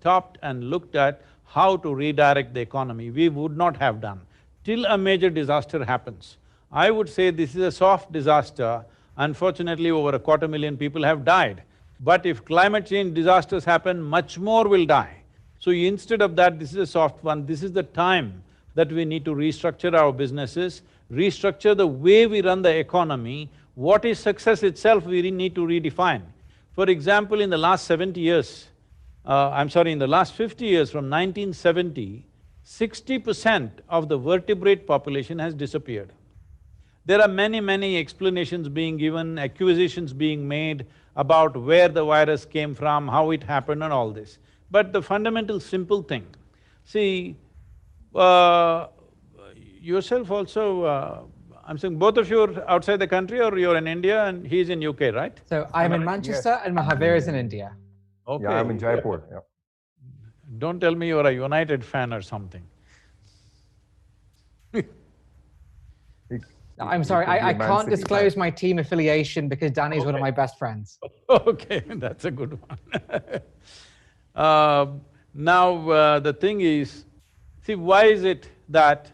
stopped and looked at how to redirect the economy, we would not have done. Till a major disaster happens. I would say this is a soft disaster. Unfortunately, over 250,000 people have died. But if climate change disasters happen, much more will die. So instead of that, this is a soft one. This is the time that we need to restructure our businesses, restructure the way we run the economy. What is success itself, we need to redefine. For example, in the last 70 years, in the last 50 years, from 1970, 60% of the vertebrate population has disappeared. There are many explanations being given, accusations being made about where the virus came from, how it happened and all this. But the fundamental simple thing, see, yourself also, I'm saying both of you are outside the country or you're in India and he's in UK, right? So I'm in Manchester and Mahavir is in India. Okay. Yeah, I'm in Jaipur, yeah. Don't tell me you're a United fan or something. I'm sorry, I can't disclose my team affiliation because Danny's one of my best friends. Okay, that's a good one. The thing is, see, why is it that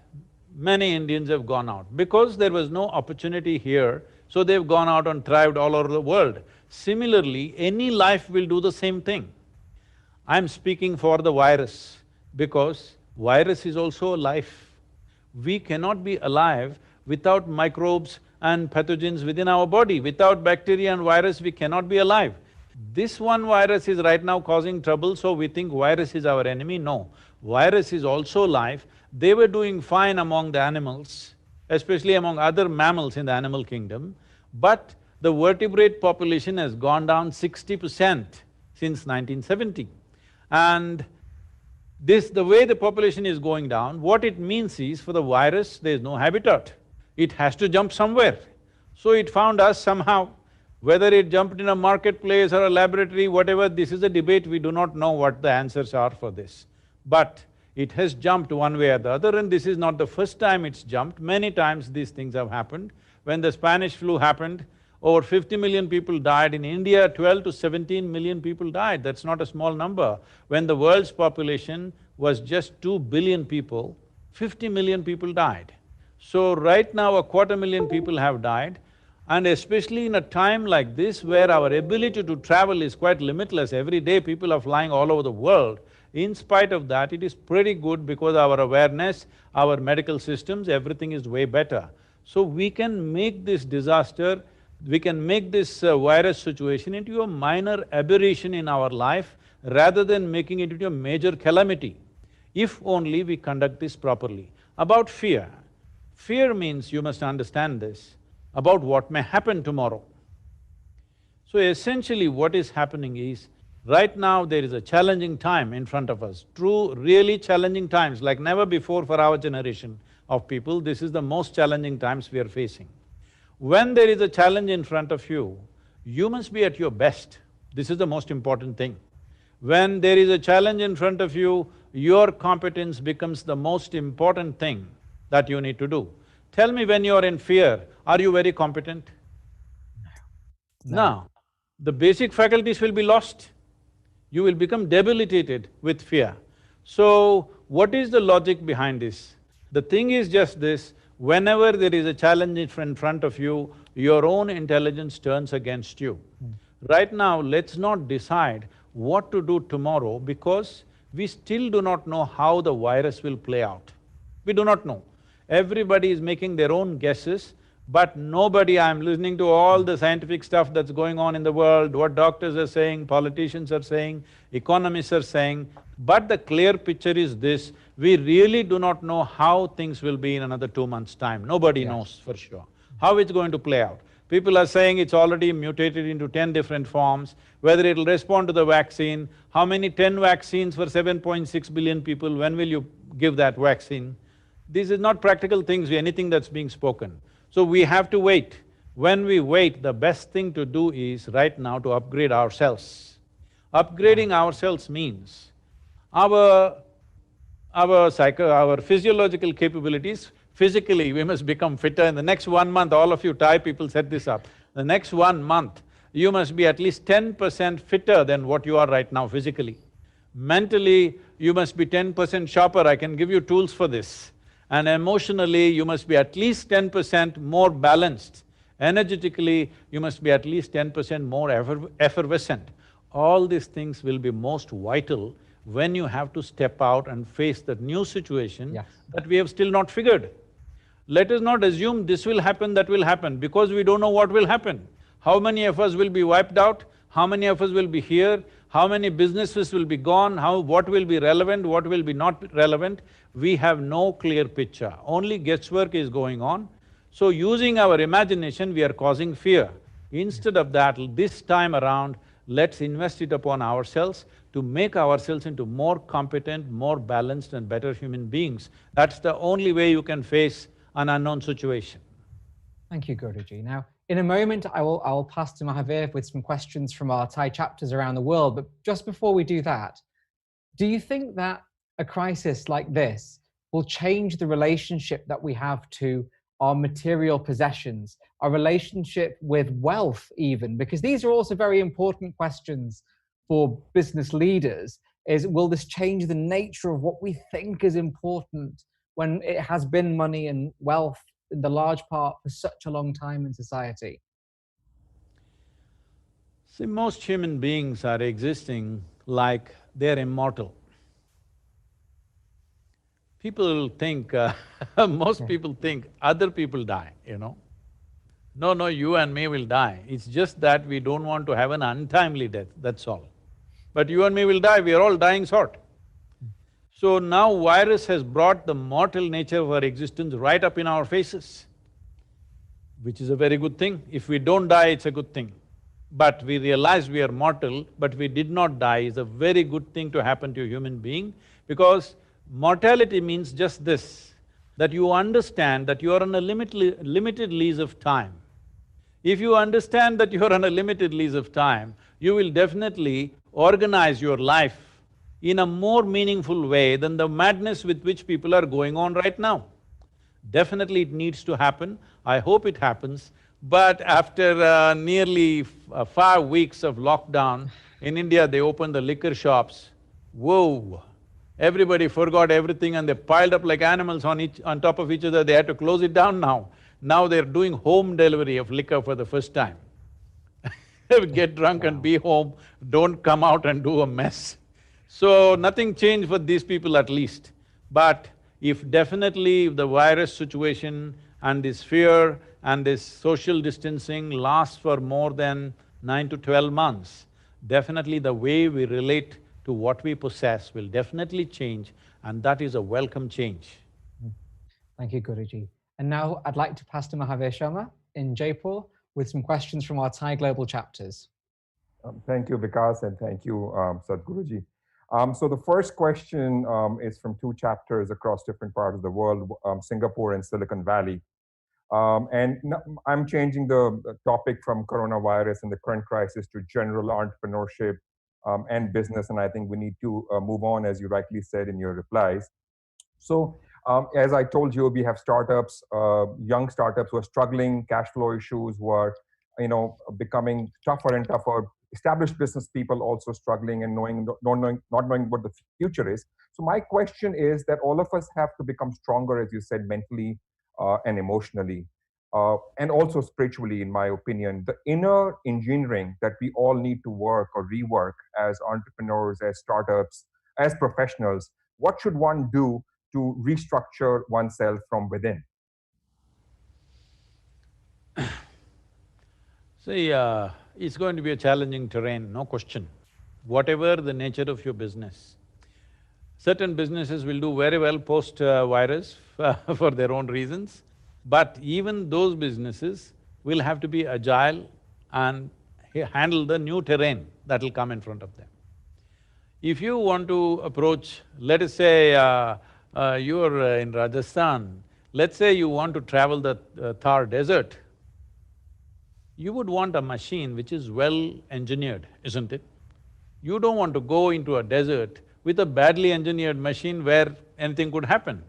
many Indians have gone out? Because there was no opportunity here, so they've gone out and thrived all over the world. Similarly, any life will do the same thing. I'm speaking for the virus because virus is also a life. We cannot be alive without microbes and pathogens within our body. Without bacteria and virus, we cannot be alive. This one virus is right now causing trouble, so we think virus is our enemy. No, virus is also life. They were doing fine among the animals, especially among other mammals in the animal kingdom, but the vertebrate population has gone down 60% since 1970. And the way the population is going down, what it means is, for the virus, there is no habitat. It has to jump somewhere. So it found us somehow. Whether it jumped in a marketplace or a laboratory, whatever, this is a debate, we do not know what the answers are for this. But it has jumped one way or the other, and this is not the first time it's jumped. Many times these things have happened. When the Spanish flu happened, over 50 million people died. In India, 12 to 17 million people died. That's not a small number. When the world's population was just 2 billion people, 50 million people died. So right now, 250,000 people have died, and especially in a time like this where our ability to travel is quite limitless, every day people are flying all over the world. In spite of that, it is pretty good because our awareness, our medical systems, everything is way better. So we can make this disaster, we can make this virus situation into a minor aberration in our life rather than making it into a major calamity, if only we conduct this properly. About fear. Fear means, you must understand this, about what may happen tomorrow. So essentially what is happening is, right now there is a challenging time in front of us, true, really challenging times like never before for our generation of people. This is the most challenging times we are facing. When there is a challenge in front of you, you must be at your best. This is the most important thing. When there is a challenge in front of you, your competence becomes the most important thing that you need to do. Tell me, when you're in fear, are you very competent? No. The basic faculties will be lost. You will become debilitated with fear. So, what is the logic behind this? The thing is just this, whenever there is a challenge in front of you, your own intelligence turns against you. Right now, let's not decide what to do tomorrow because we still do not know how the virus will play out. We do not know. Everybody is making their own guesses, but nobody… I'm listening to all the scientific stuff that's going on in the world, what doctors are saying, politicians are saying, economists are saying, but the clear picture is this, we really do not know how things will be in another 2 months' time. Nobody knows for sure how it's going to play out. People are saying it's already mutated into 10 different forms, whether it'll respond to the vaccine, how many 10 vaccines for 7.6 billion people, when will you give that vaccine? This is not practical things, anything that's being spoken. So we have to wait. When we wait, the best thing to do is right now to upgrade ourselves. Upgrading ourselves means our physiological capabilities, physically we must become fitter. In the next 1 month, all of you Thai people set this up, the next 1 month, you must be at least 10% fitter than what you are right now physically. Mentally, you must be 10% sharper, I can give you tools for this. And emotionally, you must be at least 10% more balanced. Energetically, you must be at least 10% more effervescent. All these things will be most vital when you have to step out and face that new situation Yes. that we have still not figured. Let us not assume this will happen, that will happen, because we don't know what will happen. How many of us will be wiped out? How many of us will be here? How many businesses will be gone? What will be relevant, what will be not relevant? We have no clear picture, only guesswork is going on. So using our imagination, we are causing fear. Instead of that, this time around, let's invest it upon ourselves to make ourselves into more competent, more balanced and better human beings. That's the only way you can face an unknown situation. Thank you, Guruji. Now, in a moment, I will pass to Mahavir with some questions from our Thai chapters around the world. But just before we do that, do you think that a crisis like this will change the relationship that we have to our material possessions, our relationship with wealth even? Because these are also very important questions for business leaders. Will this change the nature of what we think is important when it has been money and wealth in the large part for such a long time in society? See, most human beings are existing like they're immortal. People think, most people think other people die, you know. No, you and me will die. It's just that we don't want to have an untimely death, that's all. But you and me will die, we are all dying sort. So now virus has brought the mortal nature of our existence right up in our faces, which is a very good thing. If we don't die, it's a good thing. But we realize we are mortal, but we did not die is a very good thing to happen to a human being, because mortality means just this, that you understand that you are on a limited lease of time. If you understand that you are on a limited lease of time, you will definitely organize your life in a more meaningful way than the madness with which people are going on right now. Definitely it needs to happen, I hope it happens, but after nearly 5 weeks of lockdown, in India they opened the liquor shops, whoa! Everybody forgot everything and they piled up like animals on top of each other, they had to close it down now. Now they're doing home delivery of liquor for the first time. Get drunk and be home, don't come out and do a mess. So nothing changed for these people at least. But if the virus situation and this fear and this social distancing lasts for more than 9 to 12 months, definitely the way we relate to what we possess will definitely change, and that is a welcome change. Thank you, Guruji. And now I'd like to pass to Mahavir Sharma in Jaipur with some questions from our Thai Global chapters. Thank you, Vikas, and thank you, Sadhguruji. So the first question is from 2 chapters across different parts of the world, Singapore and Silicon Valley. I'm changing the topic from coronavirus and the current crisis to general entrepreneurship and business, and I think we need to move on, as you rightly said in your replies. So as I told you, we have startups, young startups who are struggling, cash flow issues, who are becoming tougher and tougher. Established business people also struggling and not knowing what the future is. So my question is that all of us have to become stronger, as you said, mentally and emotionally, and also spiritually, in my opinion. The inner engineering that we all need to work or rework as entrepreneurs, as startups, as professionals, what should one do to restructure oneself from within? See, it's going to be a challenging terrain, no question. Whatever the nature of your business. Certain businesses will do very well post-virus for their own reasons, but even those businesses will have to be agile and handle the new terrain that will come in front of them. If you want to approach, let us say you're in Rajasthan, let's say you want to travel the Thar desert, you would want a machine which is well engineered, isn't it? You don't want to go into a desert with a badly engineered machine where anything could happen.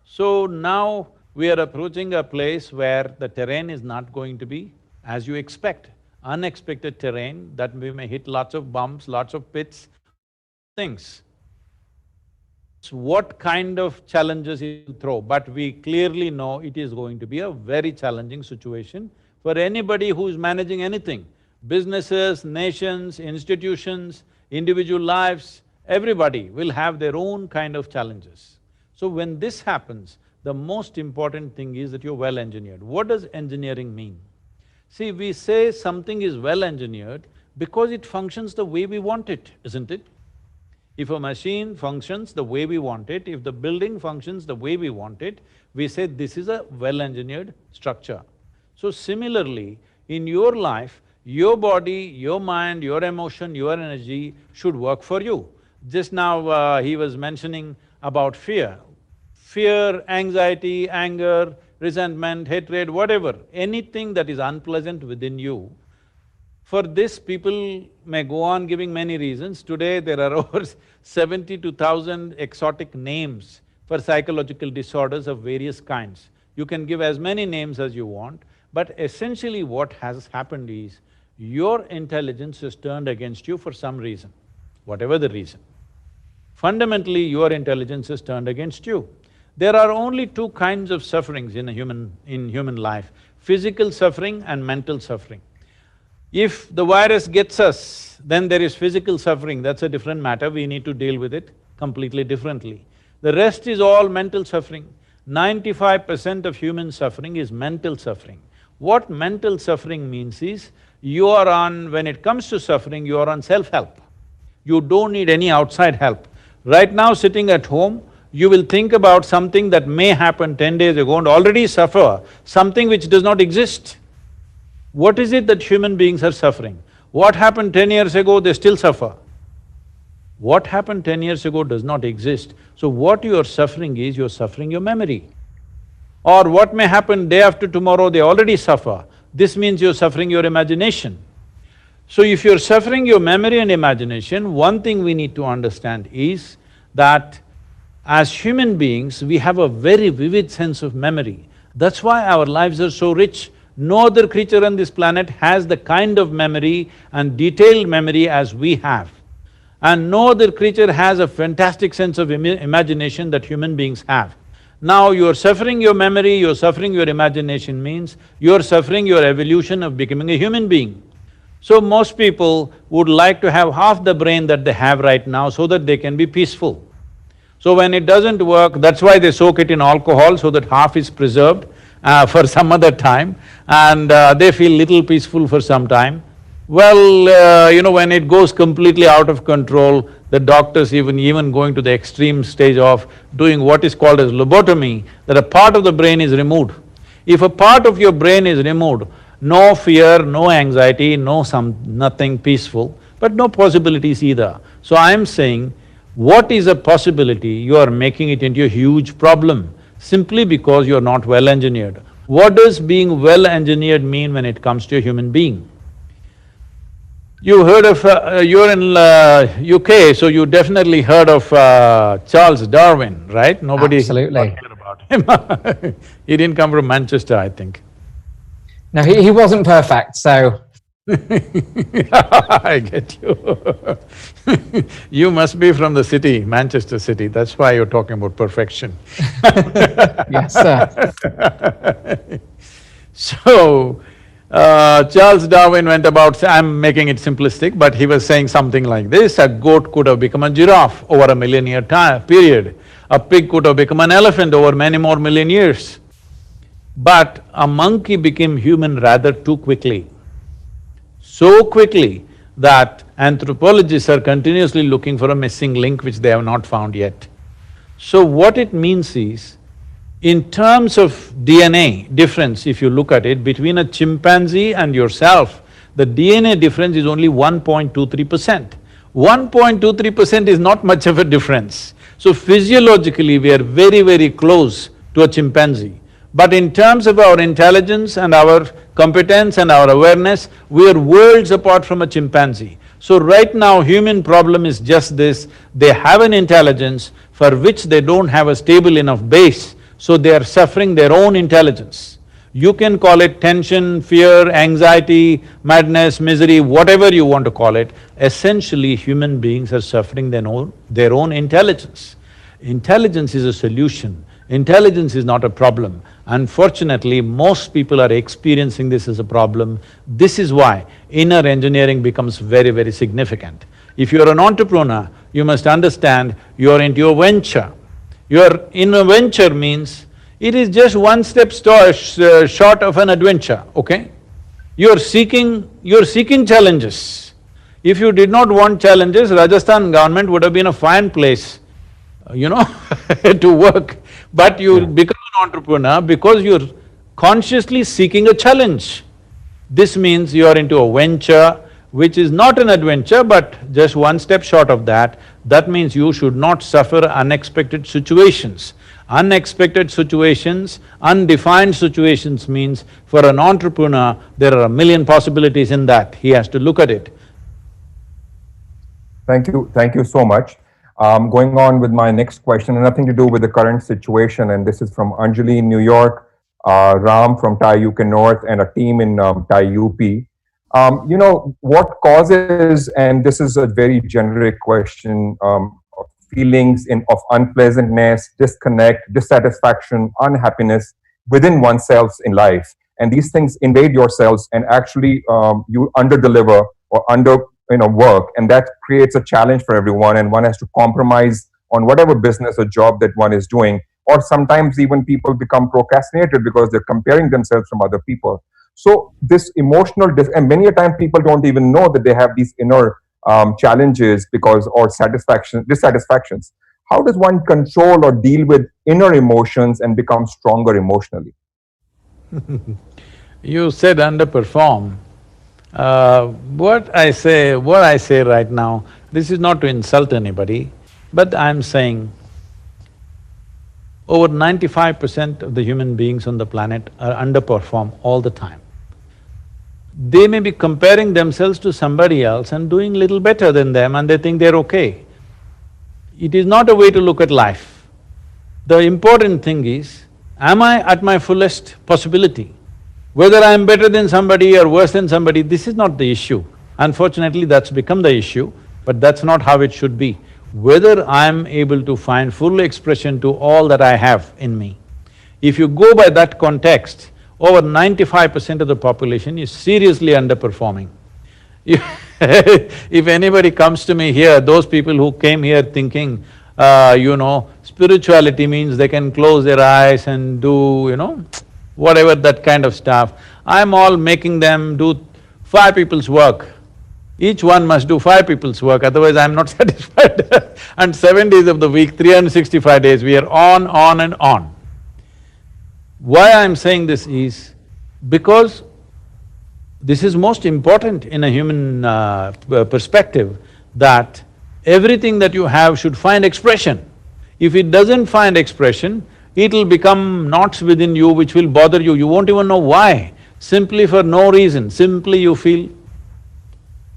So now we are approaching a place where the terrain is not going to be as you expect. Unexpected terrain that we may hit lots of bumps, lots of pits, things. what kind of challenges it will throw, but we clearly know it is going to be a very challenging situation for anybody who is managing anything. Businesses, nations, institutions, individual lives, everybody will have their own kind of challenges. So when this happens, the most important thing is that you're well engineered. What does engineering mean? See, we say something is well engineered because it functions the way we want it, isn't it? If a machine functions the way we want it, if the building functions the way we want it, we say this is a well-engineered structure. So similarly, in your life, your body, your mind, your emotion, your energy should work for you. Just now he was mentioning about fear. Fear, anxiety, anger, resentment, hatred, whatever, anything that is unpleasant within you, for this, people may go on giving many reasons. Today, there are over 72,000 exotic names for psychological disorders of various kinds. You can give as many names as you want, but essentially what has happened is, your intelligence is turned against you for some reason, whatever the reason. Fundamentally, your intelligence is turned against you. There are only two kinds of sufferings in human life, physical suffering and mental suffering. If the virus gets us, then there is physical suffering, that's a different matter, we need to deal with it completely differently. The rest is all mental suffering. 95% of human suffering is mental suffering. What mental suffering means is, when it comes to suffering, you are on self-help. You don't need any outside help. Right now, sitting at home, you will think about something that may happen 10 days ago and already suffer something which does not exist. What is it that human beings are suffering? What happened 10 years ago, they still suffer. What happened 10 years ago does not exist. So what you are suffering is, you're suffering your memory. Or what may happen day after tomorrow, they already suffer. This means you're suffering your imagination. So if you're suffering your memory and imagination, one thing we need to understand is that as human beings, we have a very vivid sense of memory. That's why our lives are so rich. No other creature on this planet has the kind of memory and detailed memory as we have. And no other creature has a fantastic sense of imagination that human beings have. Now you're suffering your memory, you're suffering your imagination means you're suffering your evolution of becoming a human being. So most people would like to have half the brain that they have right now so that they can be peaceful. So when it doesn't work, that's why they soak it in alcohol so that half is preserved for some other time, and they feel little peaceful for some time. Well, when it goes completely out of control, the doctors even going to the extreme stage of doing what is called as lobotomy, that a part of the brain is removed. If a part of your brain is removed, no fear, no anxiety, nothing peaceful, but no possibilities either. So I am saying, what is a possibility, you are making it into a huge problem simply because you are not well engineered. What does being well engineered mean when it comes to a human being? You heard of… you're in UK, so you definitely heard of Charles Darwin, right? Nobody… Absolutely. heard about him. He didn't come from Manchester, I think. No, he wasn't perfect, so… I get you. You must be from the city, Manchester city, that's why you're talking about perfection. Yes, sir. So, Charles Darwin went about… I'm making it simplistic, but he was saying something like this: a goat could have become a giraffe over a million-year period, a pig could have become an elephant over many more million years. But a monkey became human rather too quickly. So quickly that anthropologists are continuously looking for a missing link which they have not found yet. So what it means is, in terms of DNA difference, if you look at it, between a chimpanzee and yourself, the DNA difference is only 1.23%. 1.23% is not much of a difference. So physiologically, we are very, very close to a chimpanzee. But in terms of our intelligence and our competence and our awareness, we are worlds apart from a chimpanzee. So right now, human problem is just this: they have an intelligence for which they don't have a stable enough base, so they are suffering their own intelligence. You can call it tension, fear, anxiety, madness, misery, whatever you want to call it. Essentially, human beings are suffering their own intelligence. Intelligence is a solution. Intelligence is not a problem. Unfortunately, most people are experiencing this as a problem. This is why inner engineering becomes very, very significant. If you're an entrepreneur, you must understand you're into a venture. You're in a venture means it is just one step short of an adventure, okay? You're seeking challenges. If you did not want challenges, Rajasthan government would have been a fine place, to work. But you become an entrepreneur because you're consciously seeking a challenge. This means you are into a venture which is not an adventure but just one step short of that. That means you should not suffer unexpected situations. Unexpected situations, undefined situations means for an entrepreneur, there are a million possibilities in that. He has to look at it. Thank you so much. Going on with my next question, and nothing to do with the current situation, and this is from Anjali in New York, Ram from Thai UK North, and a team in Thai UP. What causes, and this is a very generic question, feelings of unpleasantness, disconnect, dissatisfaction, unhappiness within oneself in life. And these things invade yourselves and actually you underdeliver or work, and that creates a challenge for everyone, and one has to compromise on whatever business or job that one is doing. Or sometimes even people become procrastinated because they're comparing themselves from other people. So this emotional, and many a time people don't even know that they have these inner challenges or dissatisfactions. How does one control or deal with inner emotions and become stronger emotionally? You said underperform. What I say right now, this is not to insult anybody, but I'm saying over 95% of the human beings on the planet are underperform all the time. They may be comparing themselves to somebody else and doing little better than them and they think they're okay. It is not a way to look at life. The important thing is, am I at my fullest possibility? Whether I'm better than somebody or worse than somebody, this is not the issue. Unfortunately, that's become the issue, but that's not how it should be. Whether I'm able to find full expression to all that I have in me. If you go by that context, over 95% of the population is seriously underperforming. If anybody comes to me here, those people who came here thinking, spirituality means they can close their eyes and do, whatever that kind of stuff, I'm all making them do 5 people's work. Each one must do 5 people's work, otherwise I'm not satisfied. And 7 days of the week, 365 days, we are on and on. Why I'm saying this is because this is most important in a human perspective, that everything that you have should find expression. If it doesn't find expression, it'll become knots within you which will bother you, you won't even know why. Simply for no reason, simply you feel,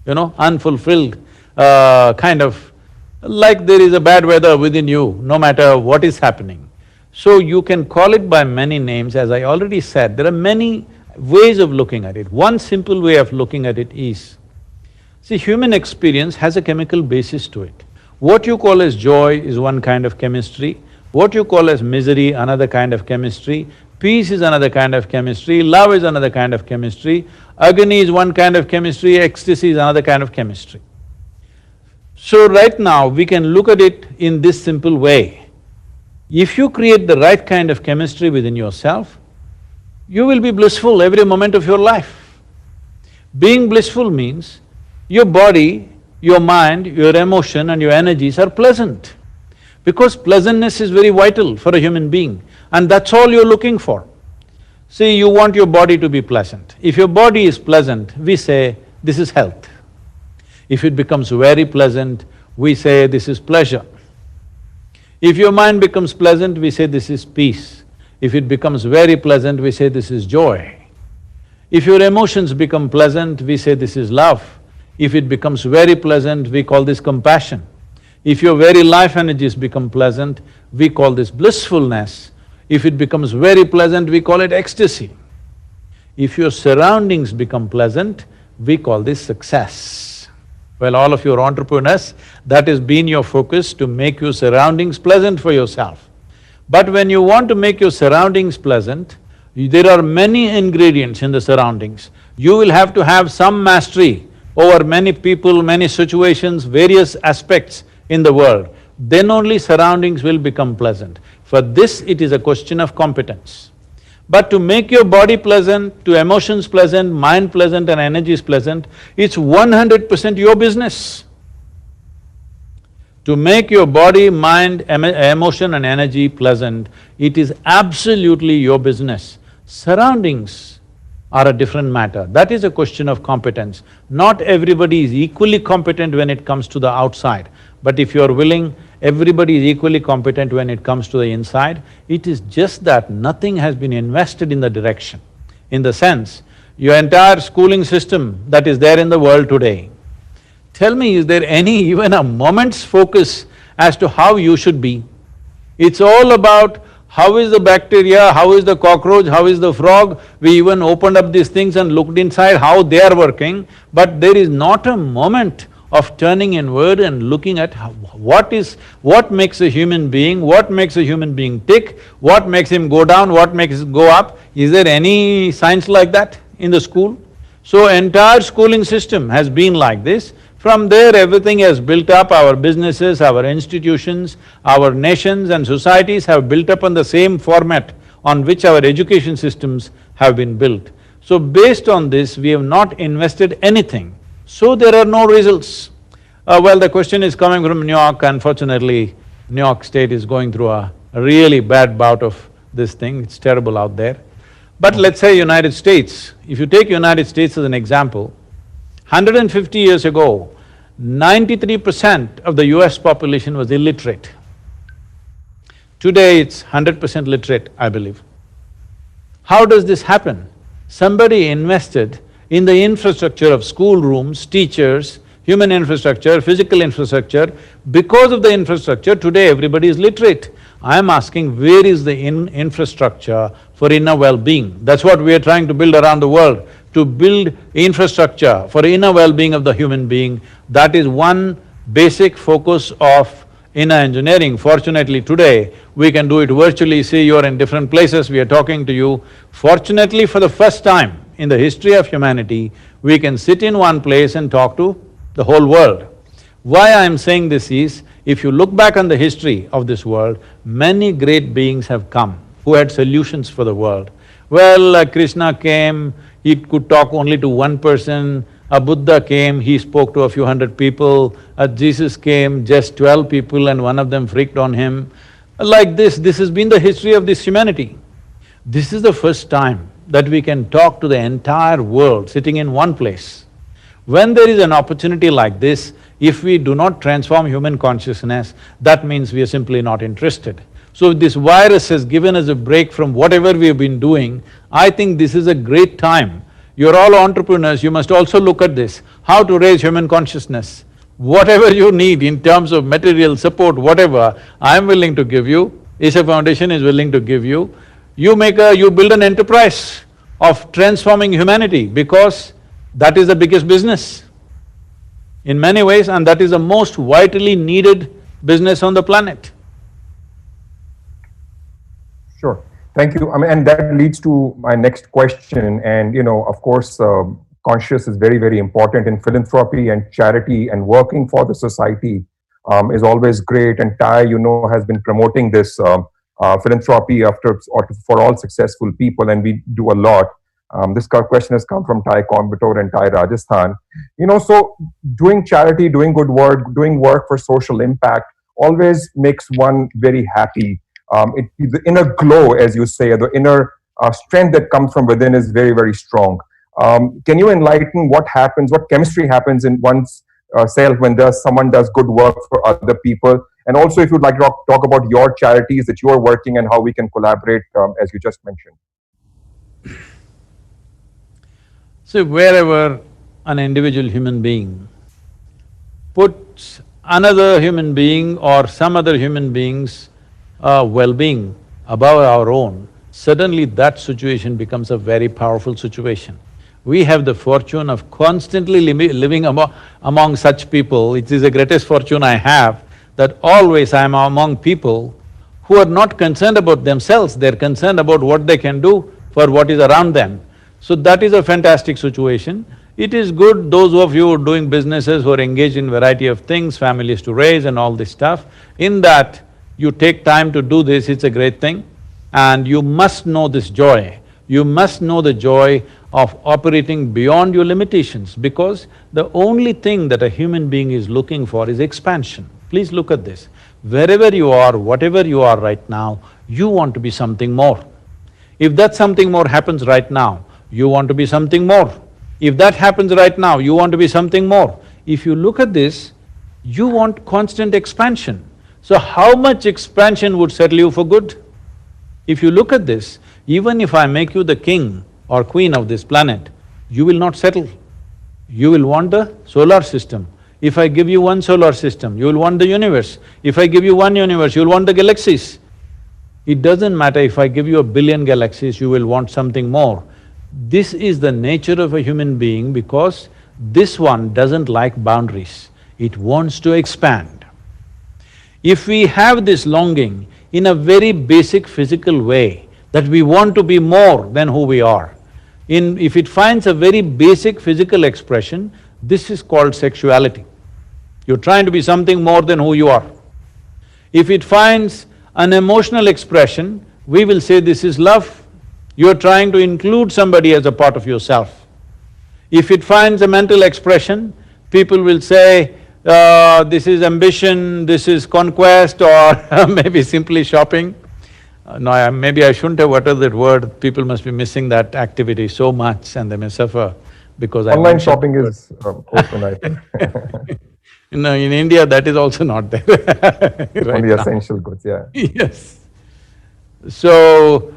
unfulfilled, kind of like there is a bad weather within you, no matter what is happening. So you can call it by many names, as I already said, there are many ways of looking at it. One simple way of looking at it is, see, human experience has a chemical basis to it. What you call as joy is one kind of chemistry, what you call as misery, another kind of chemistry, peace is another kind of chemistry, love is another kind of chemistry, agony is one kind of chemistry, ecstasy is another kind of chemistry. So right now, we can look at it in this simple way. If you create the right kind of chemistry within yourself, you will be blissful every moment of your life. Being blissful means your body, your mind, your emotion and your energies are pleasant. Because pleasantness is very vital for a human being, and that's all you're looking for. See, you want your body to be pleasant. If your body is pleasant, we say, this is health. If it becomes very pleasant, we say, this is pleasure. If your mind becomes pleasant, we say, this is peace. If it becomes very pleasant, we say, this is joy. If your emotions become pleasant, we say, this is love. If it becomes very pleasant, we call this compassion. If your very life energies become pleasant, we call this blissfulness. If it becomes very pleasant, we call it ecstasy. If your surroundings become pleasant, we call this success. Well, all of you are entrepreneurs, that has been your focus, to make your surroundings pleasant for yourself. But when you want to make your surroundings pleasant, there are many ingredients in the surroundings. You will have to have some mastery over many people, many situations, various aspects in the world. Then only surroundings will become pleasant. For this, it is a question of competence. But to make your body pleasant, to emotions pleasant, mind pleasant and energies pleasant, it's 100% your business. To make your body, mind, emotion and energy pleasant, it is absolutely your business. Surroundings are a different matter. That is a question of competence. Not everybody is equally competent when it comes to the outside. But if you're willing, everybody is equally competent when it comes to the inside. It is just that nothing has been invested in the direction. In the sense, your entire schooling system that is there in the world today, tell me, is there any even a moment's focus as to how you should be? It's all about how is the bacteria, how is the cockroach, how is the frog. We even opened up these things and looked inside how they are working, but there is not a moment of turning inward and looking at what makes a human being, what makes a human being tick, what makes him go down, what makes him go up. Is there any science like that in the school? So entire schooling system has been like this. From there, everything has built up. Our businesses, our institutions, our nations and societies have built up on the same format on which our education systems have been built. So based on this, we have not invested anything. So there are no results. Well, the question is coming from New York. Unfortunately, New York State is going through a really bad bout of this thing, it's terrible out there. But let's say United States, if you take United States as an example, 150 years ago, 93% of the US population was illiterate. Today it's 100% literate, I believe. How does this happen? Somebody invested in the infrastructure of schoolrooms, teachers, human infrastructure, physical infrastructure. Because of the infrastructure, today everybody is literate. I am asking, where is the infrastructure for inner well-being? That's what we are trying to build around the world, to build infrastructure for inner well-being of the human being. That is one basic focus of inner engineering. Fortunately today, we can do it virtually. See, you're in different places, we are talking to you. Fortunately, for the first time in the history of humanity, we can sit in one place and talk to the whole world. Why I am saying this is, if you look back on the history of this world, many great beings have come who had solutions for the world. Well, Krishna came, he could talk only to one person. A Buddha came, he spoke to a few hundred people. Jesus came, just 12 people and one of them freaked on him. Like this has been the history of this humanity. This is the first time that we can talk to the entire world sitting in one place. When there is an opportunity like this, if we do not transform human consciousness, that means we are simply not interested. So this virus has given us a break from whatever we have been doing. I think this is a great time. You're all entrepreneurs, you must also look at this, how to raise human consciousness. Whatever you need in terms of material support, whatever, I'm willing to give you, Isha Foundation is willing to give you. You build an enterprise of transforming humanity, because that is the biggest business in many ways, and that is the most vitally needed business on the planet. Sure, thank you. And that leads to my next question. And of course, conscious is very, very important in philanthropy and charity, and working for the society is always great. And Ty, has been promoting this philanthropy for all successful people, and we do a lot. This question has come from Ty Coimbatore and Ty Rajasthan. So doing charity, doing good work, doing work for social impact always makes one very happy. The inner glow, as you say, the inner strength that comes from within is very, very strong. Can you enlighten what happens, what chemistry happens in one's self when someone does good work for other people? And also, if you'd like to talk about your charities that you are working and how we can collaborate, as you just mentioned. So wherever an individual human being puts another human being or some other human being's well-being above our own, suddenly that situation becomes a very powerful situation. We have the fortune of constantly living among such people. It is the greatest fortune I have, that always I am among people who are not concerned about themselves, they're concerned about what they can do for what is around them. So that is a fantastic situation. It is good, those of you who are doing businesses, who are engaged in variety of things, families to raise and all this stuff, in that you take time to do this, it's a great thing. And you must know this joy. You must know the joy of operating beyond your limitations, because the only thing that a human being is looking for is expansion. Please look at this. Wherever you are, whatever you are right now, you want to be something more. If that something more happens right now, you want to be something more. If that happens right now, you want to be something more. If you look at this, you want constant expansion. So how much expansion would settle you for good? If you look at this, even if I make you the king or queen of this planet, you will not settle. You will want the solar system. If I give you one solar system, you will want the universe. If I give you one universe, you will want the galaxies. It doesn't matter if I give you 1 billion galaxies, you will want something more. This is the nature of a human being, because this one doesn't like boundaries. It wants to expand. If we have this longing in a very basic physical way, that we want to be more than who we are, if it finds a very basic physical expression, this is called sexuality. You're trying to be something more than who you are. If it finds an emotional expression, we will say this is love. You're trying to include somebody as a part of yourself. If it finds a mental expression, people will say, this is ambition, this is conquest, or maybe simply shopping. No, maybe I shouldn't have uttered that word. People must be missing that activity so much and they may suffer because online shopping is open, I think. No, in India that is also not there right Only now. essential goods, yeah. Yes. So,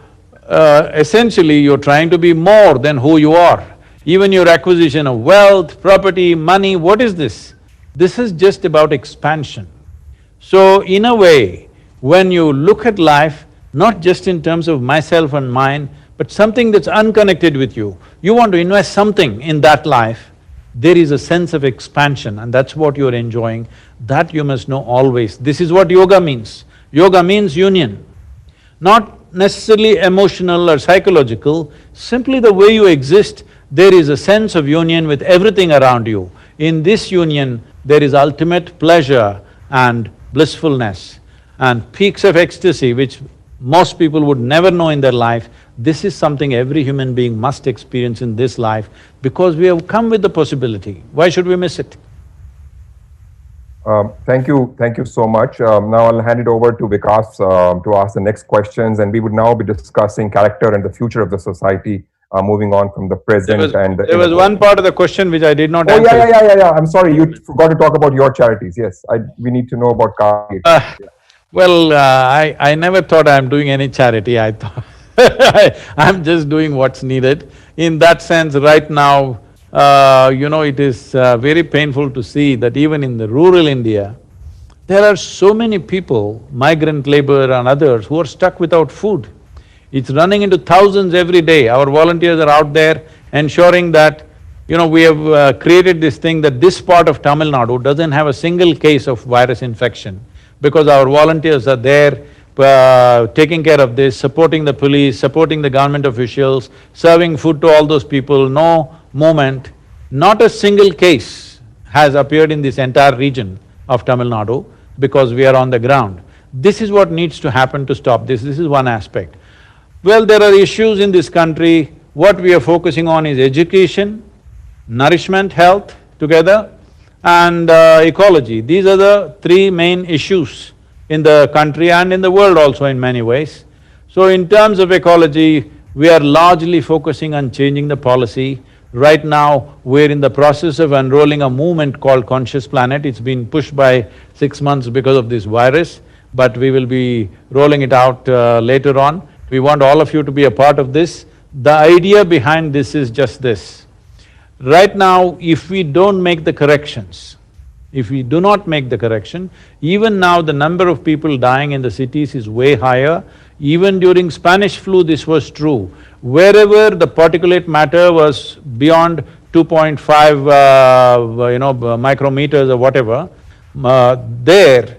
essentially you're trying to be more than who you are. Even your acquisition of wealth, property, money, what is this? This is just about expansion. So, in a way, when you look at life, not just in terms of myself and mine, but something that's unconnected with you, you want to invest something in that life, there is a sense of expansion and that's what you're enjoying. That you must know always. This is what yoga means. Yoga means union. Not necessarily emotional or psychological, simply the way you exist, there is a sense of union with everything around you. In this union, there is ultimate pleasure and blissfulness and peaks of ecstasy which most people would never know in their life. This is something every human being must experience in this life because we have come with the possibility. Why should we miss it? Thank you so much. Now I'll hand it over to Vikas to ask the next questions, and we would now be discussing character and the future of the society, moving on from the present and… There was one part of the question which I did not answer. Yeah. I'm sorry, you forgot to talk about your charities. Yes, we need to know about Kali. Well, I never thought I'm doing any charity. I thought I'm just doing what's needed. In that sense, right now, it is very painful to see that even in the rural India, there are so many people, migrant labor and others, who are stuck without food. It's running into thousands every day. Our volunteers are out there ensuring that, we have created this thing that this part of Tamil Nadu doesn't have a single case of virus infection because our volunteers are there taking care of this, supporting the police, supporting the government officials, serving food to all those people, no movement. Not a single case has appeared in this entire region of Tamil Nadu because we are on the ground. This is what needs to happen to stop this. This is one aspect. Well, there are issues in this country. What we are focusing on is education, nourishment, health together, and ecology. These are the three main issues in the country and in the world also in many ways. So in terms of ecology, we are largely focusing on changing the policy. Right now, we're in the process of unrolling a movement called Conscious Planet. It's been pushed by 6 months because of this virus, but we will be rolling it out later on. We want all of you to be a part of this. The idea behind this is just this. Right now, if we don't make the corrections, if we do not make the correction, even now the number of people dying in the cities is way higher. Even during Spanish flu, this was true. Wherever the particulate matter was beyond 2.5 micrometers or whatever, there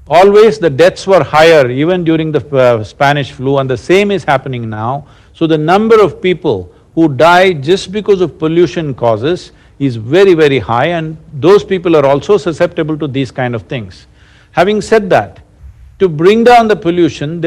always the deaths were higher even during the Spanish flu, and the same is happening now. So the number of people who die just because of pollution causes is very, very high, and those people are also susceptible to these kind of things. Having said that, to bring down the pollution,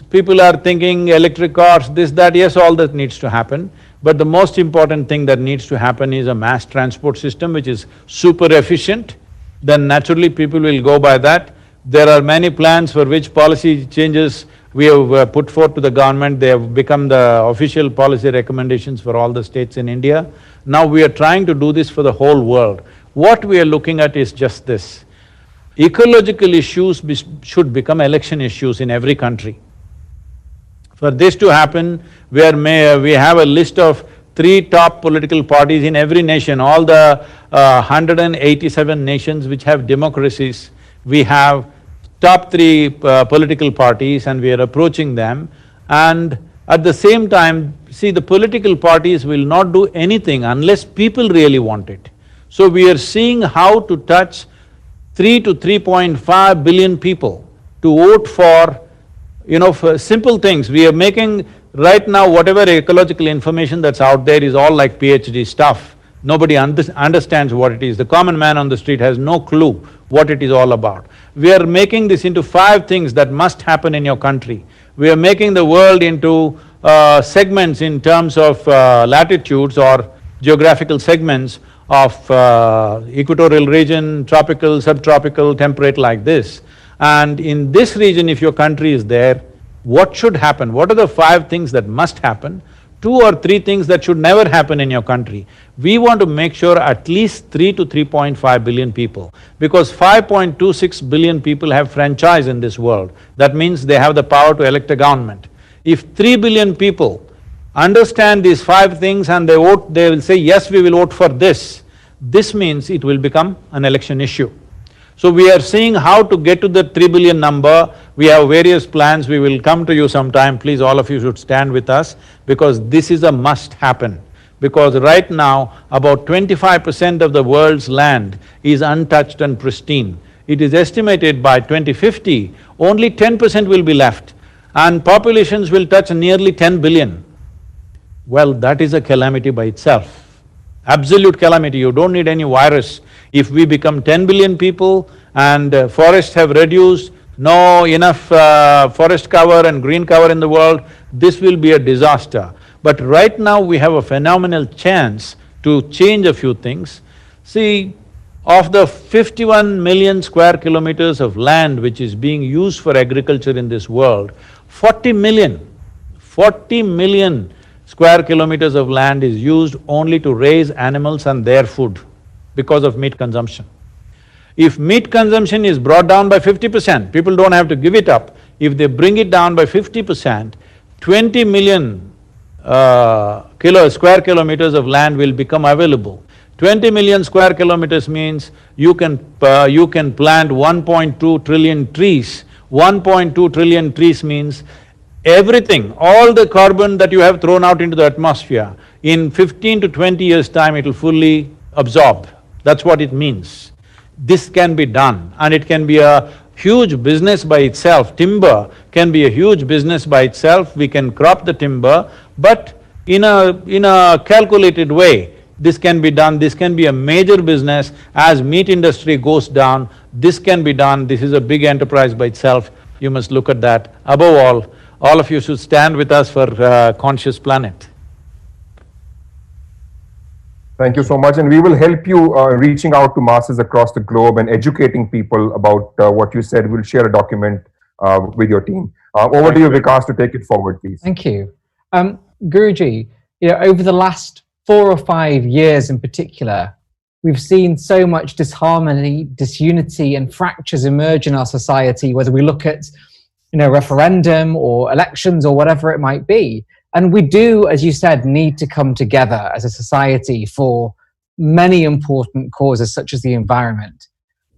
people are thinking electric cars, this, that, yes, all that needs to happen. But the most important thing that needs to happen is a mass transport system which is super efficient. Then naturally people will go by that. There are many plans for which policy changes we have put forth to the government. They have become the official policy recommendations for all the states in India. Now we are trying to do this for the whole world. What we are looking at is just this. Ecological issues should become election issues in every country. For this to happen, we have a list of 3 top political parties in every nation, all the 187 nations which have democracies. We have top 3 political parties and we are approaching them, and at the same time, see, the political parties will not do anything unless people really want it. So we are seeing how to touch 3 to 3.5 billion people to vote for, for simple things. We are making… right now whatever ecological information that's out there is all like PhD stuff. Nobody understands what it is. The common man on the street has no clue what it is all about. We are making this into 5 things that must happen in your country. We are making the world into segments in terms of latitudes or geographical segments of equatorial region, tropical, subtropical, temperate, like this. And in this region, if your country is there, what should happen? What are the 5 things that must happen? 2 or 3 things that should never happen in your country. We want to make sure at least 3 to 3.5 billion people, because 5.26 billion people have franchise in this world. That means they have the power to elect a government. If 3 billion people understand these 5 things and they vote, they will say, yes, we will vote for this. This means it will become an election issue. So we are seeing how to get to the 3 billion number. We have various plans, we will come to you sometime. Please, all of you should stand with us, because this is a must happen. Because right now, about 25% of the world's land is untouched and pristine. It is estimated by 2050, only 10% will be left, and populations will touch nearly 10 billion. Well, that is a calamity by itself. Absolute calamity, you don't need any virus. If we become 10 billion people and forests have reduced, no enough forest cover and green cover in the world, this will be a disaster. But right now we have a phenomenal chance to change a few things. See, of the 51 million square kilometers of land which is being used for agriculture in this world, 40 million square kilometers of land is used only to raise animals and their food because of meat consumption. If meat consumption is brought down by 50%, people don't have to give it up. If they bring it down by 50%, 20 million square kilometers of land will become available. 20 million square kilometers means you can plant 1.2 trillion trees. 1.2 trillion trees means everything, all the carbon that you have thrown out into the atmosphere, in 15 to 20 years' time it will fully absorb. That's what it means. This can be done, and it can be a huge business by itself. Timber can be a huge business by itself. We can crop the timber, but in a calculated way, this can be done. This can be a major business. As meat industry goes down, this can be done. This is a big enterprise by itself. You must look at that. Above all of you should stand with us for Conscious Planet. Thank you so much, and we will help you reaching out to masses across the globe and educating people about what you said. We'll share a document with your team. Over to you, Vikas, to take it forward, please. Thank you. Guruji, over the last 4 or 5 years in particular, we've seen so much disharmony, disunity and fractures emerge in our society, whether we look at referendum or elections or whatever it might be. And we do, as you said, need to come together as a society for many important causes such as the environment.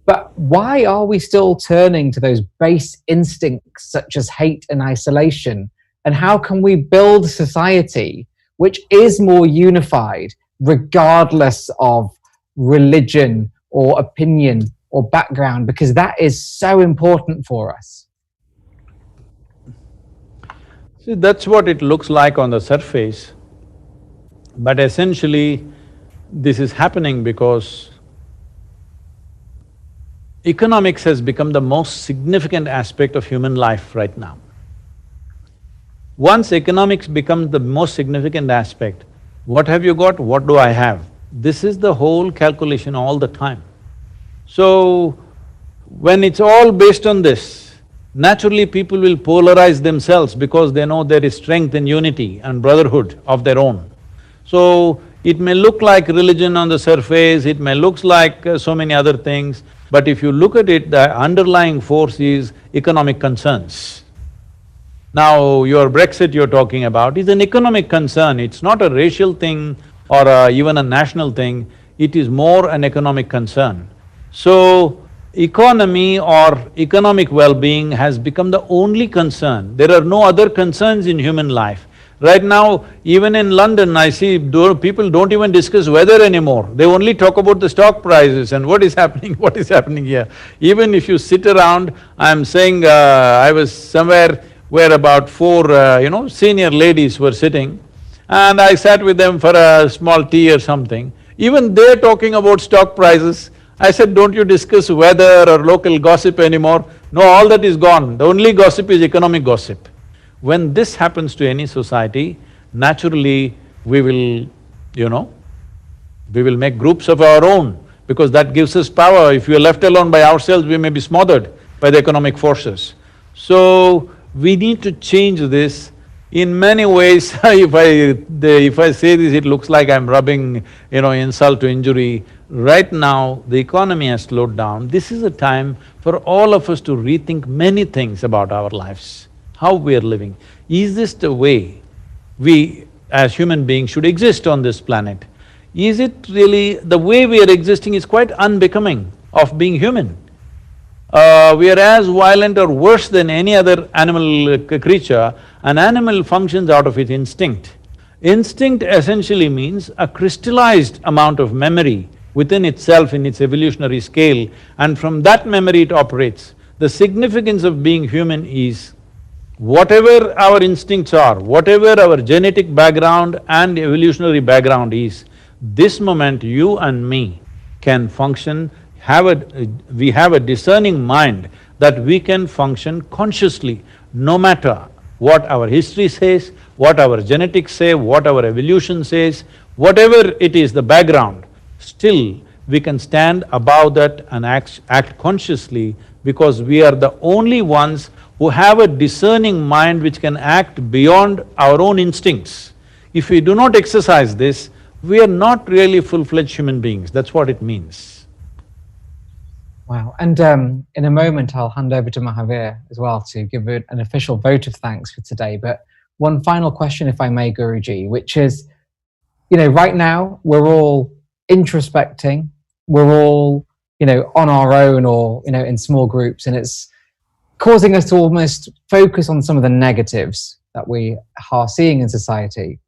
But why are we still turning to those base instincts such as hate and isolation And how can we build a society which is more unified regardless of religion or opinion or background, because that is so important for us. See, that's what it looks like on the surface, but essentially this is happening because economics has become the most significant aspect of human life right now. Once economics becomes the most significant aspect, what have you got, what do I have? This is the whole calculation all the time. So, when it's all based on this, naturally people will polarize themselves because they know there is strength in unity and brotherhood of their own. So, it may look like religion on the surface, it may look like so many other things, but if you look at it, the underlying force is economic concerns. Now, your Brexit you're talking about is an economic concern, it's not a racial thing or even a national thing, it is more an economic concern. So, economy or economic well-being has become the only concern. There are no other concerns in human life. Right now, even in London, I see people don't even discuss weather anymore. They only talk about the stock prices and what is happening here. Even if you sit around, I'm saying, I was somewhere where about four, senior ladies were sitting, and I sat with them for a small tea or something. Even they're talking about stock prices. I said, don't you discuss weather or local gossip anymore? No, all that is gone. The only gossip is economic gossip. When this happens to any society, naturally we will, we will make groups of our own because that gives us power. If we are left alone by ourselves, we may be smothered by the economic forces. So, we need to change this in many ways. If I say this, it looks like I'm rubbing, insult to injury. Right now, the economy has slowed down. This is a time for all of us to rethink many things about our lives, how we are living. Is this the way we as human beings should exist on this planet? Is it really… the way we are existing is quite unbecoming of being human. We are as violent or worse than any other animal creature. An animal functions out of its instinct. Instinct essentially means a crystallized amount of memory within itself in its evolutionary scale, and from that memory it operates. The significance of being human is whatever our instincts are, whatever our genetic background and evolutionary background is, this moment you and me can function, we have a discerning mind that we can function consciously, no matter what our history says, what our genetics say, what our evolution says, whatever it is, the background, still we can stand above that and act consciously because we are the only ones who have a discerning mind which can act beyond our own instincts. If we do not exercise this, we are not really full-fledged human beings, that's what it means. Wow, and in a moment I'll hand over to Mahavir as well to give an official vote of thanks for today. But one final question, if I may, Guruji, which is, right now we're all introspecting, we're all, on our own or, in small groups, and it's causing us to almost focus on some of the negatives that we are seeing in society.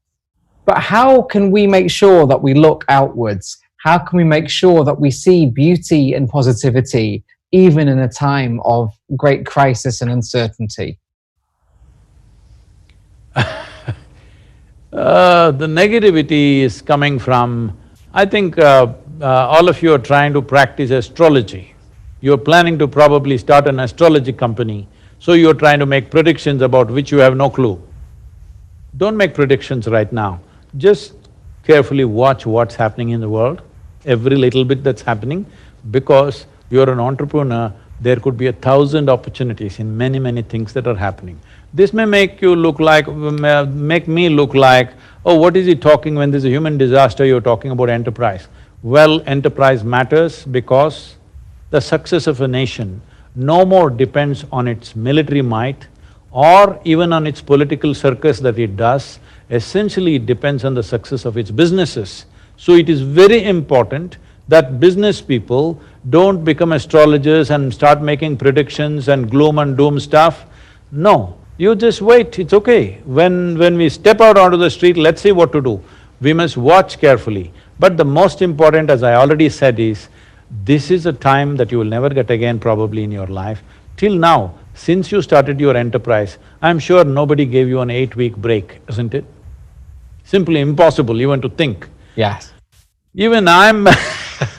But how can we make sure that we look outwards? How can we make sure that we see beauty and positivity even in a time of great crisis and uncertainty? The negativity is coming from… I think all of you are trying to practice astrology. You're planning to probably start an astrology company, so you're trying to make predictions about which you have no clue. Don't make predictions right now. Just carefully watch what's happening in the world, every little bit that's happening, because you're an entrepreneur, there could be 1,000 opportunities in many things that are happening. This may make you look like… make me look like, oh, what is he talking when there's a human disaster, you're talking about enterprise. Well, enterprise matters because the success of a nation no more depends on its military might or even on its political circus that it does. Essentially, it depends on the success of its businesses. So it is very important that business people don't become astrologers and start making predictions and gloom and doom stuff. No, You just wait, it's okay. When we step out onto the street, let's see what to do. We must watch carefully. But the most important, as I already said, is this is a time that you will never get again probably in your life. Till now, since you started your enterprise, I'm sure nobody gave you an 8-week break, isn't it? Simply impossible even to think. Yes. Even I'm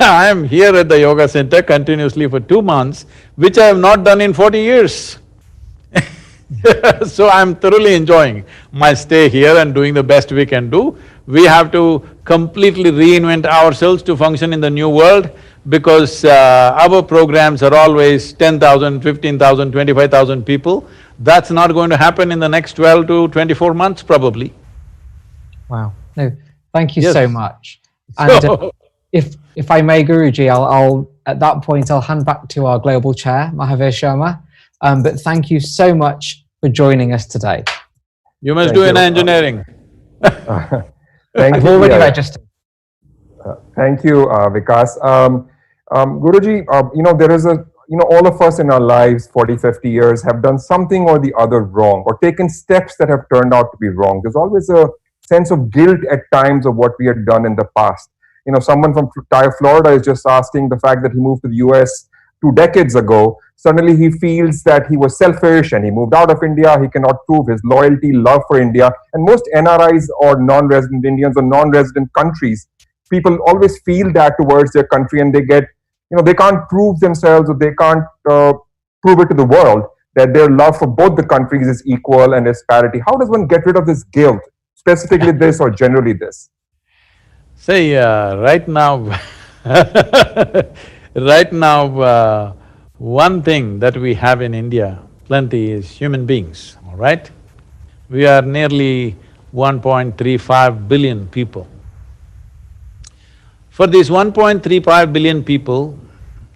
I'm here at the yoga center continuously for 2 months, which I have not done in 40 years. So I'm thoroughly enjoying my stay here and doing the best we can do. We have to completely reinvent ourselves to function in the new world because our programs are always 10,000, 15,000, 25,000 people. That's not going to happen in the next 12 to 24 months probably. Wow. No, thank you Yes. so much. And if I may, Guruji, I'll at that point I'll hand back to our global chair, Mahavir Sharma. But thank you so much for joining us today. You must Thank do you. an engineering. Thank I've you. already Yeah. registered. Thank you, Vikas. Guruji, there is all of us in our lives, 40, 50 years, have done something or the other wrong or taken steps that have turned out to be wrong. There's always a sense of guilt at times of what we had done in the past. Someone from Florida is just asking the fact that he moved to the US 2 decades ago. Suddenly he feels that he was selfish and he moved out of India. He cannot prove his loyalty, love for India. And most NRIs or non-resident Indians or non-resident countries, people always feel that towards their country and they get, they can't prove themselves or they can't prove it to the world that their love for both the countries is equal and is parity. How does one get rid of this guilt, specifically this or generally this? Say, right now right now, one thing that we have in India plenty is human beings, all right? We are nearly 1.35 billion people. For these 1.35 billion people,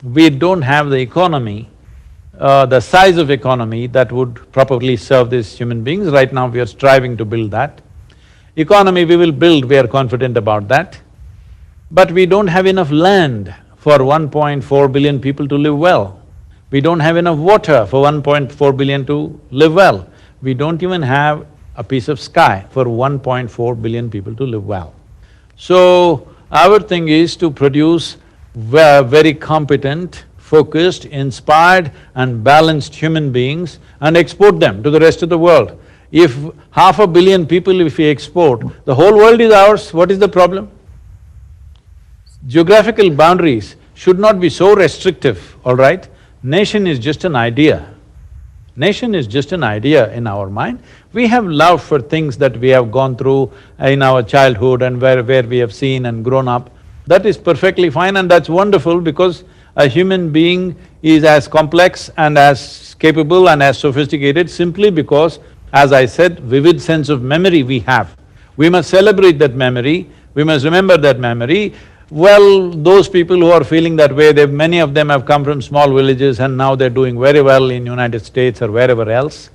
we don't have the economy, the size of economy that would properly serve these human beings. Right now we are striving to build that. Economy we will build, we are confident about that. But we don't have enough land for 1.4 billion people to live well. We don't have enough water for 1.4 billion to live well. We don't even have a piece of sky for 1.4 billion people to live well. So, our thing is to produce very competent, focused, inspired and balanced human beings and export them to the rest of the world. If 500 million people if we export, the whole world is ours, what is the problem? Geographical boundaries should not be so restrictive, all right? Nation is just an idea. Nation is just an idea in our mind. We have love for things that we have gone through in our childhood and where we have seen and grown up. That is perfectly fine and that's wonderful because a human being is as complex and as capable and as sophisticated simply because, as I said, vivid sense of memory we have. We must celebrate that memory, we must remember that memory. Well, those people who are feeling that way, many of them have come from small villages and now they're doing very well in United States or wherever else.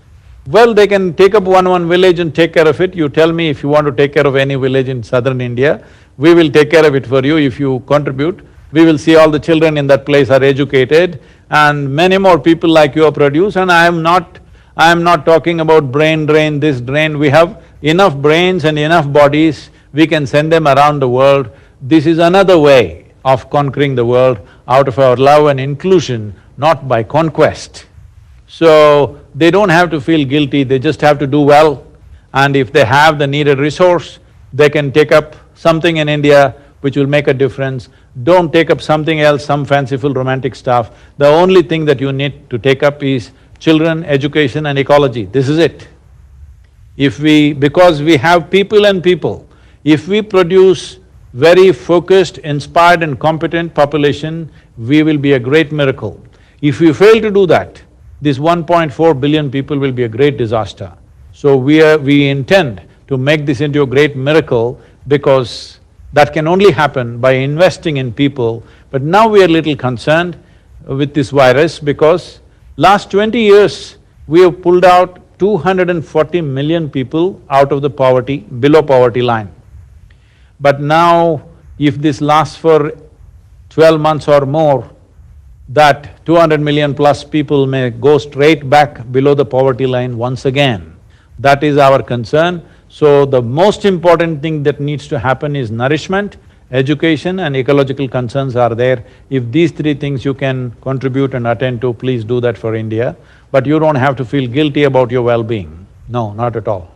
Well, they can take up one village and take care of it. You tell me if you want to take care of any village in southern India, we will take care of it for you if you contribute. We will see all the children in that place are educated and many more people like you are produced and I am not talking about brain drain, this drain. We have enough brains and enough bodies, we can send them around the world. This is another way of conquering the world out of our love and inclusion, not by conquest. So, they don't have to feel guilty, they just have to do well. And if they have the needed resource, they can take up something in India which will make a difference. Don't take up something else, some fanciful romantic stuff. The only thing that you need to take up is children, education and ecology, this is it. Because we have people and people, if we produce very focused, inspired and competent population, we will be a great miracle. If we fail to do that, this 1.4 billion people will be a great disaster. So we intend to make this into a great miracle because that can only happen by investing in people. But now we are little concerned with this virus because last 20 years, we have pulled out 240 million people out of the poverty, below poverty line. But now, if this lasts for 12 months or more, that 200 million plus people may go straight back below the poverty line once again. That is our concern. So the most important thing that needs to happen is nourishment, education and ecological concerns are there. If these three things you can contribute and attend to, please do that for India. But you don't have to feel guilty about your well-being. No, not at all.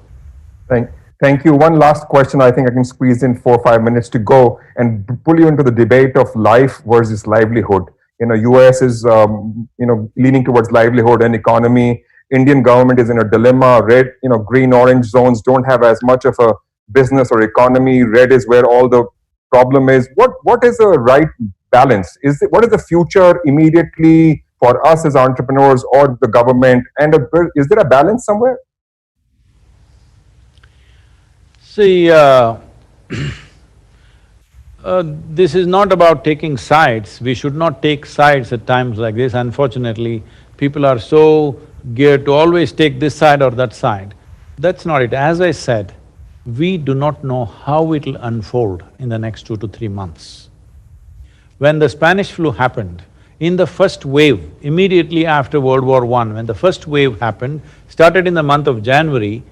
Thank you. One last question. I think I can squeeze in 4 or 5 minutes to go and pull you into the debate of life versus livelihood. US is, leaning towards livelihood and economy. Indian government is in a dilemma. Red, green, orange zones don't have as much of a business or economy. Red is where all the problem is. What is the right balance? What is the future immediately for us as entrepreneurs or the government? And is there a balance somewhere? See, this is not about taking sides. We should not take sides at times like this. Unfortunately, people are so geared to always take this side or that side. That's not it. As I said, we do not know how it'll unfold in the next 2 to 3 months. When the Spanish flu happened, in the first wave, immediately after World War I, when the first wave happened, started in the month of January,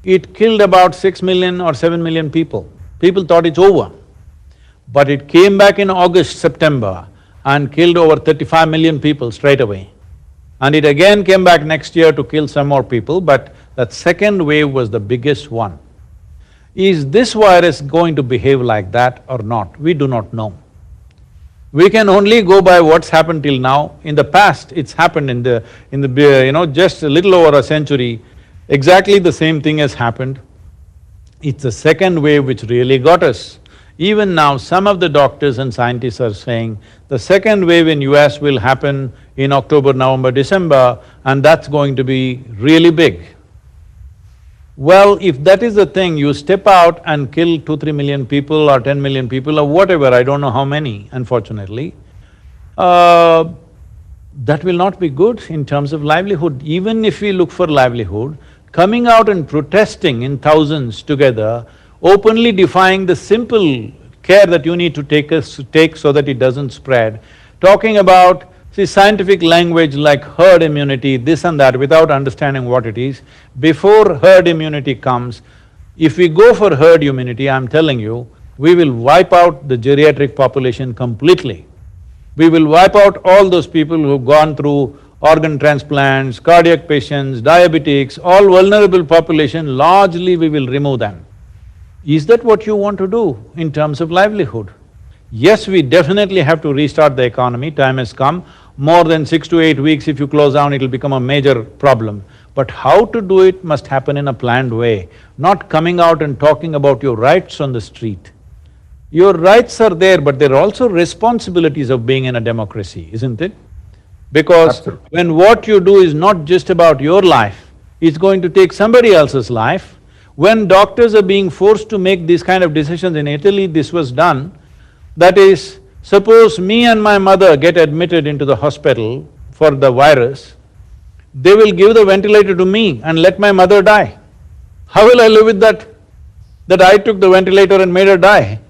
it killed about 6 million or 7 million people. People thought it's over. But it came back in August, September and killed over 35 million people straight away. And it again came back next year to kill some more people, but that second wave was the biggest one. Is this virus going to behave like that or not? We do not know. We can only go by what's happened till now. In the past, it's happened in the just a little over a century, exactly the same thing has happened. It's the second wave which really got us. Even now, some of the doctors and scientists are saying the second wave in US will happen in October, November, December, and that's going to be really big. Well, if that is the thing, you step out and kill 2-3 million people or 10 million people or whatever, I don't know how many, unfortunately, that will not be good in terms of livelihood. Even if we look for livelihood, coming out and protesting in thousands together, openly defying the simple care that you need to take so that it doesn't spread, talking about, see, scientific language like herd immunity, this and that, without understanding what it is. Before herd immunity comes, if we go for herd immunity, I'm telling you, we will wipe out the geriatric population completely. We will wipe out all those people who've gone through organ transplants, cardiac patients, diabetics, all vulnerable population, largely we will remove them. Is that what you want to do in terms of livelihood? Yes, we definitely have to restart the economy, time has come. More than 6 to 8 weeks, if you close down, it'll become a major problem. But how to do it must happen in a planned way, not coming out and talking about your rights on the street. Your rights are there, but there are also responsibilities of being in a democracy, isn't it? Because Absolutely. When what you do is not just about your life, it's going to take somebody else's life. When doctors are being forced to make these kind of decisions, in Italy this was done, that is, suppose me and my mother get admitted into the hospital for the virus, they will give the ventilator to me and let my mother die. How will I live with that? That I took the ventilator and made her die.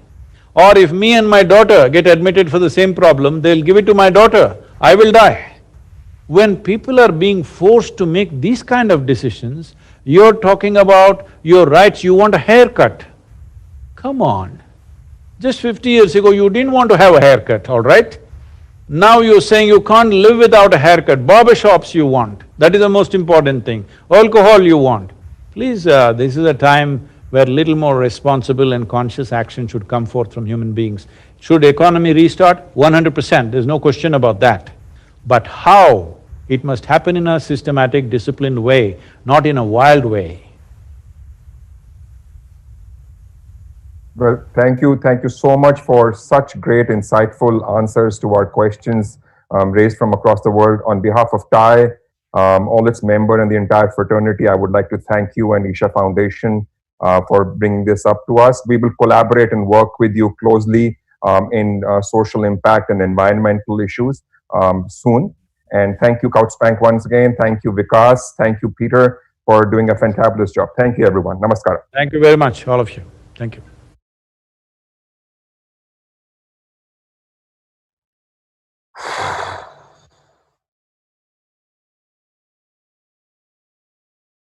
Or if me and my daughter get admitted for the same problem, they'll give it to my daughter, I will die. When people are being forced to make these kind of decisions, you're talking about your rights, you want a haircut. Come on. Just 50 years ago, you didn't want to have a haircut, all right? Now you're saying you can't live without a haircut, barber shops you want, that is the most important thing, alcohol you want. Please, this is a time where little more responsible and conscious action should come forth from human beings. Should economy restart? 100%, there's no question about that. But how? It must happen in a systematic, disciplined way, not in a wild way. Well, thank you so much for such great, insightful answers to our questions raised from across the world. On behalf of TIE, all its members and the entire fraternity, I would like to thank you and Isha Foundation for bringing this up to us. We will collaborate and work with you closely in social impact and environmental issues soon. And thank you, Couchspank, once again. Thank you, Vikas. Thank you, Peter, for doing a fantabulous job. Thank you, everyone. Namaskar. Thank you very much, all of you. Thank you.